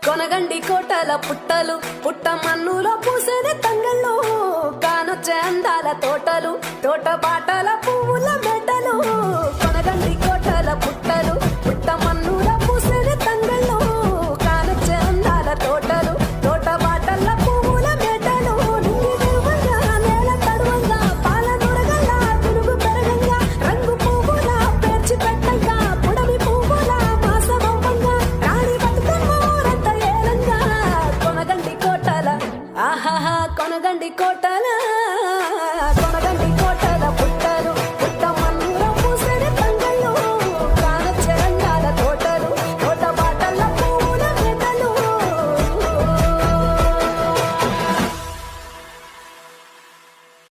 కొనగండి కోటల పుట్టలు పుట్ట మన్నులో పూసేనే తంగళ్ళు కానొచ్చే అందాల తోటలు తోట బాటల పువ్వుల మెటలు కొనగండి కోటల పుట్టలు పుట్ట మన్నులో పూసేనే తంగళ్ళు కానొచ్చే అందాల తోటలు తోట బాటల పువ్వుల మెటలు నింగి నిలువంగా నేల తడువంగా పాల దొరగల్లా పురుగు పెరగంగా రంగు పువ్వుల పేర్చి పెట్టంగా పుడమి పువ్వుల మాసమవ్వంగా రాణి బతుకమ్మ ఏలంగా కొనగండి కోటల ఆహాహా కొనగండి కోటల